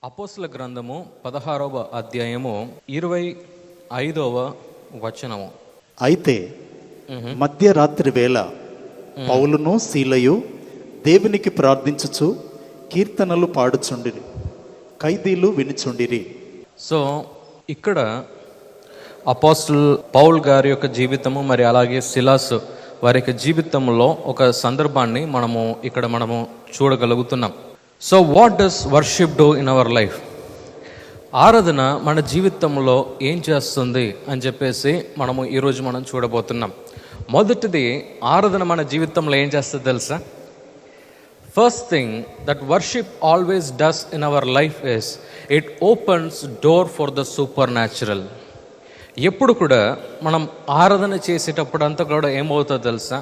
అపోస్తల గ్రంథము 16వ అధ్యాయము 25వ వచనము. అయితే మధ్యరాత్రి వేళ పౌలును సీలయు దేవునికి ప్రార్థించుచు కీర్తనలు పాడుచుండిరి, ఖైదీలు వినుచుండిరి. సో ఇక్కడ అపోస్తల్ పౌల్ గారి యొక్క జీవితము, మరి అలాగే సిలాస్ వారి యొక్క జీవితంలో ఒక సందర్భాన్ని మనము చూడగలుగుతున్నాం. So what does worship do in our life? ఆరాధన మన జీవితంలో ఏం చేస్తుంది అని చెప్పేసి ఈరోజు మనం చూడబోతున్నాం. మొదటిది, ఆరాధన మన జీవితంలో ఏం చేస్తుంది తెలుసా? First thing that worship always does in our life is it opens door for the super natural. ఎప్పుడు కూడా మనం ఆరాధన చేసేటప్పుడు అంతా కూడా ఏమవుతుందో తెలుసా?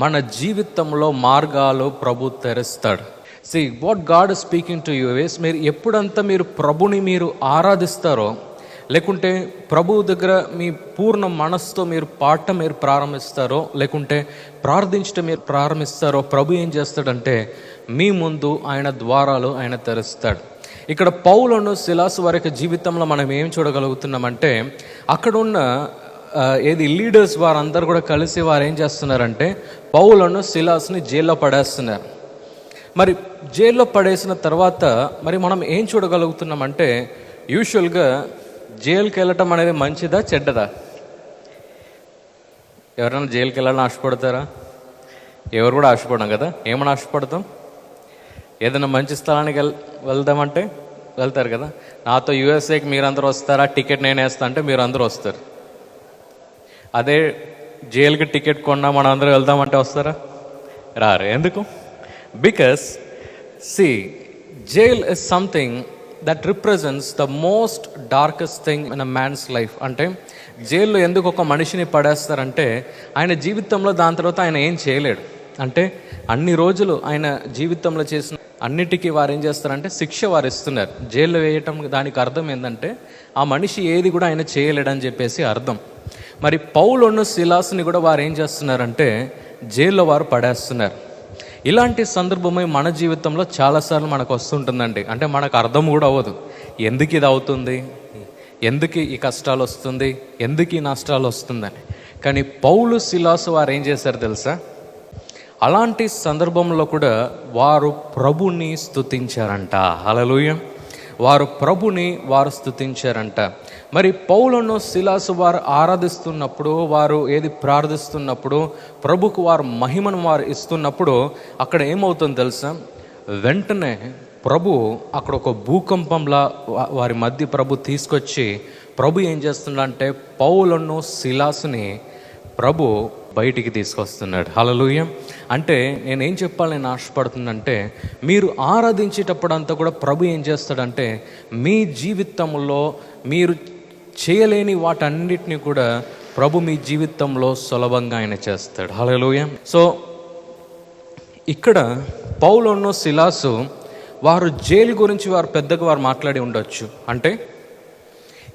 మన జీవితంలో మార్గాలు ప్రభు తెరుస్తాడు. See, what God is speaking to you is, మీరు ఎప్పుడంతా మీరు ప్రభుని మీరు ఆరాధిస్తారో, లేకుంటే ప్రభు దగ్గర మీ పూర్ణ మనస్సుతో మీరు పాడటం మీరు ప్రారంభిస్తారో, లేకుంటే ప్రార్థించడం మీరు ప్రారంభిస్తారో, ప్రభు ఏం చేస్తాడంటే మీ ముందు ఆయన ద్వారాలు ఆయన తెరుస్తాడు. ఇక్కడ పౌలును సిలాసు వారి యొక్క జీవితంలో మనం ఏం చూడగలుగుతున్నామంటే, అక్కడున్న లీడర్స్ వారందరూ కూడా కలిసి వారు ఏం చేస్తున్నారంటే పౌలును సిలాస్ని జైల్లో పడేస్తున్నారు. మరి జైల్లో పడేసిన తర్వాత మరి మనం ఏం చూడగలుగుతున్నామంటే, యూజువల్గా జైలుకి వెళ్ళటం అనేది మంచిదా చెడ్డదా? ఎవరైనా జైలుకి వెళ్ళాలని ఆశపడతారా? ఎవరు కూడా ఆశపడం కదా. ఏమని ఆశపడతాం? ఏదైనా మంచి స్థలానికి వెళ్దామంటే వెళ్తారు కదా. నాతో యూఎస్ఏకి మీరందరూ వస్తారా, టికెట్ నేను వేస్తా అంటే మీరు అందరూ వస్తారు. అదే జైలుకి టికెట్ కొన్నా మనం అందరూ వెళ్దామంటే వస్తారా? రారు. ఎందుకు? Because see, jail is something that represents the most darkest thing in a man's life. అంటే జైల్లో ఎందుకు ఒక మనిషిని పడేస్తారంటే, ఆయన జీవితంలో దాని తర్వాత ఆయన ఏం చేయలేడు. అంటే అన్ని రోజులు ఆయన జీవితంలో చేసిన అన్నిటికీ వారు ఏం చేస్తారంటే శిక్ష వారు ఇస్తున్నారు. జైల్లో వేయటం దానికి అర్థం ఏంటంటే ఆ మనిషి ఏది కూడా ఆయన చేయలేడని చెప్పేసి అర్థం. మరి పౌలును సిలాస్ని కూడా వారు ఏం చేస్తున్నారంటే జైల్లో వారు పడేస్తున్నారు. ఇలాంటి సందర్భమై మన జీవితంలో చాలాసార్లు మనకు వస్తుంటుందండి. అంటే మనకు అర్థం కూడా అవ్వదు, ఎందుకు ఇది అవుతుంది, ఎందుకు ఈ కష్టాలు వస్తుంది, ఎందుకు ఈ నష్టాలు వస్తుందని. కానీ పౌలు సిలాసు వారు ఏం చేశారు తెలుసా? అలాంటి సందర్భంలో కూడా వారు ప్రభుని స్తుతించారంట. హల్లెలూయా! వారు ప్రభుని వారు స్తుతించారంట. మరి పౌలును సిలాసు వారు ఆరాధిస్తున్నప్పుడు, వారు ప్రార్థిస్తున్నప్పుడు, ప్రభుకు వారు మహిమను వారు ఇస్తున్నప్పుడు అక్కడ ఏమవుతుందో తెలుసా? వెంటనే ప్రభు అక్కడ ఒక భూకంపంలా వారి మధ్య ప్రభు తీసుకొచ్చి ప్రభు ఏం చేస్తున్నాడంటే పౌలును సిలాసుని ప్రభు బయటికి తీసుకొస్తున్నాడు. హల్లెలూయా! అంటే నేనేం చెప్పాలని ఆశపడుతుందంటే, మీరు ఆరాధించేటప్పుడు అంతా కూడా ప్రభు ఏం చేస్తాడంటే మీ జీవితంలో మీరు చేయలేని వాటన్నిటిని కూడా ప్రభు మీ జీవితంలో సులభంగా ఆయన చేస్తాడు. హల్లెలూయా! సో ఇక్కడ పౌలును సిలాసు వారు జైలు గురించి వారు పెద్దగా వారు మాట్లాడి ఉండొచ్చు. అంటే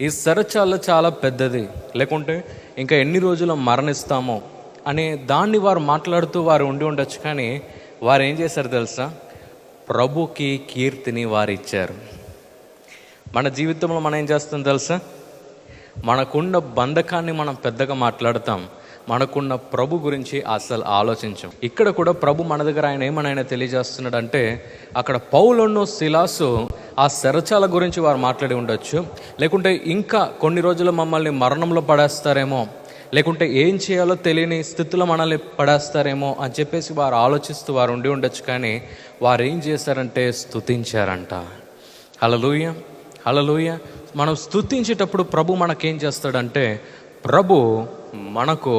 ఈ చెరచాల చాలా పెద్దది, లేకుంటే ఇంకా ఎన్ని రోజులు మరణిస్తామో అనే దాన్ని వారు మాట్లాడుతూ వారు ఉండి ఉండొచ్చు. కానీ వారు ఏం చేశారు తెలుసా? ప్రభుకి కీర్తిని వారు ఇచ్చారు. మన జీవితంలో మనం ఏం చేస్తాం తెలుసా? మనకున్న బంధకాన్ని మనం పెద్దగా మాట్లాడతాం, మనకున్న ప్రభు గురించి అసలు ఆలోచించాం. ఇక్కడ కూడా ప్రభు మన దగ్గర ఆయన తెలియజేస్తున్నాడంటే, అక్కడ పౌలును సిలాసు ఆ చెరచాల గురించి వారు మాట్లాడి ఉండొచ్చు, లేకుంటే ఇంకా కొన్ని రోజులు మమ్మల్ని మరణంలో పడేస్తారేమో, లేకుంటే ఏం చేయాలో తెలియని స్థితిలో మనల్ని పడేస్తారేమో అని చెప్పేసి వారు ఆలోచిస్తూ వారు ఉండి ఉండొచ్చు. కానీ వారు ఏం చేశారంటే స్తుతించారంట. హల్లెలూయా! హల్లెలూయా! మనం స్తుతించేటప్పుడు ప్రభు మనకేం చేస్తాడంటే ప్రభు మనకు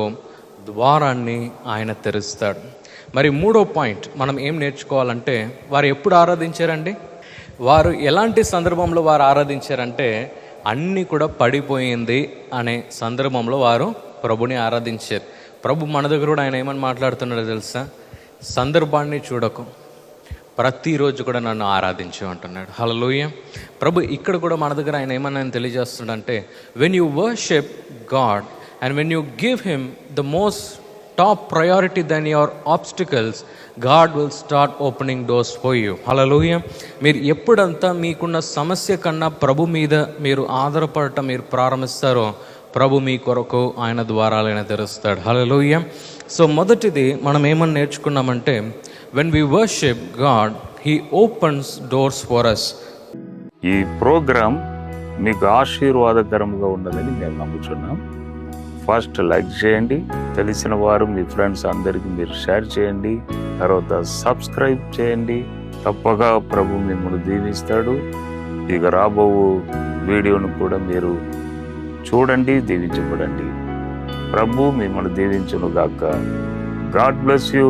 ద్వారాన్ని ఆయన తెరుస్తాడు. మరి మూడో పాయింట్ మనం ఏం నేర్చుకోవాలంటే, వారు ఎప్పుడు ఆరాధించారండి? వారు ఎలాంటి సందర్భంలో వారు ఆరాధించారంటే, అన్నీ కూడా పడిపోయింది అనే సందర్భంలో వారు ప్రభుని ఆరాధించారు. ప్రభు మన దగ్గర కూడా ఆయన ఏమని మాట్లాడుతున్నాడో తెలుసా? సందర్భాన్ని చూడకు, ప్రతిరోజు కూడా నన్ను ఆరాధించు అంటున్నాడు. హల్లెలూయా! ప్రభు ఇక్కడ కూడా మన దగ్గర ఆయన ఏమన్నా తెలియజేస్తున్నాడంటే, when you worship God and when you give him the most top priority than your obstacles, God will start opening doors for you. Hallelujah. మీరు ఎప్పుడంతా మీకున్న సమస్య కన్నా ప్రభు మీద మీరు ఆధారపడటం మీరు ప్రారంభిస్తారో ప్రభు మీ కొరకు ఆయన ద్వారాలైనా తెరుస్తాడు. హల్లెలూయా. సో మొదటిది మనం ఏమని నేర్చుకున్నామంటే, when we worship God, He opens doors for us. ఈ ప్రోగ్రాం మీకు ఆశీర్వాదకరంగా ఉన్నదని మేము నమ్ముచున్నాం. ఫస్ట్ లైక్ చేయండి, తెలిసిన వారు మీ ఫ్రెండ్స్ అందరికీ మీరు షేర్ చేయండి, తర్వాత సబ్స్క్రైబ్ చేయండి. తప్పగా ప్రభు మిమ్మల్ని దీవిస్తాడు. ఇక రాబో వీడియోను కూడా మీరు చూడండి, దీవించబడండి. ప్రభు మిమ్మల్ని దీవించును గాక. God bless you.